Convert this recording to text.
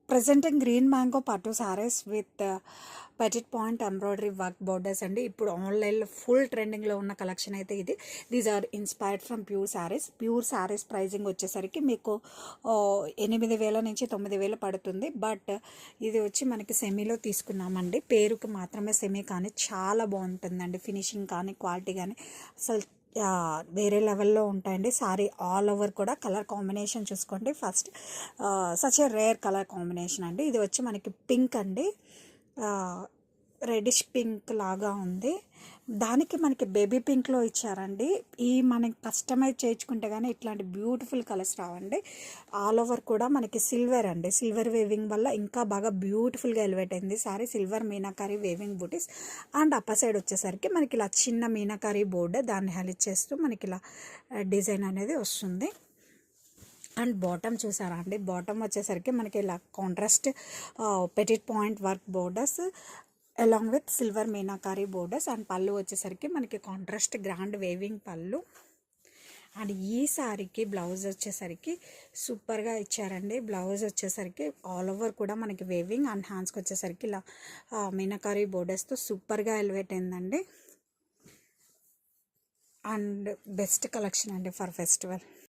Presenting green mango పట్టు sarees with budget point embroidery work borders అండి. ఇప్పుడు ఆన్లైన్లో ఫుల్ ట్రెండింగ్లో ఉన్న కలెక్షన్ అయితే ఇది. These are inspired from pure sarees pricing వచ్చేసరికి మీకు 8,000 నుంచి 9,000 పడుతుంది. బట్ ఇది వచ్చి మనకి సెమీలో తీసుకున్నామండి. పేరుకి మాత్రమే సెమీ, కానీ చాలా బాగుంటుందండి. ఫినిషింగ్ కానీ క్వాలిటీ కానీ అసలు వేరే లెవెల్లో ఉంటాయండి. సారీ ఆల్ ఓవర్ కూడా కలర్ కాంబినేషన్ చూసుకోండి. First such a rare colour combination అండి. ఇది వచ్చి మనకి పింక్ అండి, రెడిష్ పింక్ లాగా ఉంది. దానికి మనకి బేబీ పింక్లో ఇచ్చారండి. ఈ మనకి కస్టమైజ్ చేయించుకుంటే కానీ ఇట్లాంటి బ్యూటిఫుల్ కలర్స్ రావండి. ఆల్ ఓవర్ కూడా మనకి సిల్వర్ అండి. సిల్వర్ వేవింగ్ వల్ల ఇంకా బాగా బ్యూటిఫుల్గా ఎలివేట్ అయింది saree. Silver meenakari weaving butis and upper side వచ్చేసరికి మనకి ఇలా చిన్న మీనాకారి బోర్డర్, దాన్ని హైలైట్ చేస్తూ మనకి ఇలా డిజైన్ అనేది వస్తుంది. అండ్ బాటమ్ చూసారా అండి, బాటమ్ వచ్చేసరికి మనకి ఇలా contrast Pettit point work borders along with silver meenakari borders. And పళ్ళు వచ్చేసరికి మనకి కాంట్రాస్ట్ గ్రాండ్ వేవింగ్ పళ్ళు. అండ్ ఈ సారీకి బ్లౌజ్ వచ్చేసరికి సూపర్గా ఇచ్చారండి. బ్లౌజ్ వచ్చేసరికి ఆల్ ఓవర్ కూడా మనకి వేవింగ్ అండ్ హ్యాండ్స్కి వచ్చేసరికి ఇలా మీనాకారి బోర్డర్స్తో సూపర్గా ఎలివేట్ అయిందండి. అండ్ బెస్ట్ కలెక్షన్ అండి ఫర్ ఫెస్టివల్.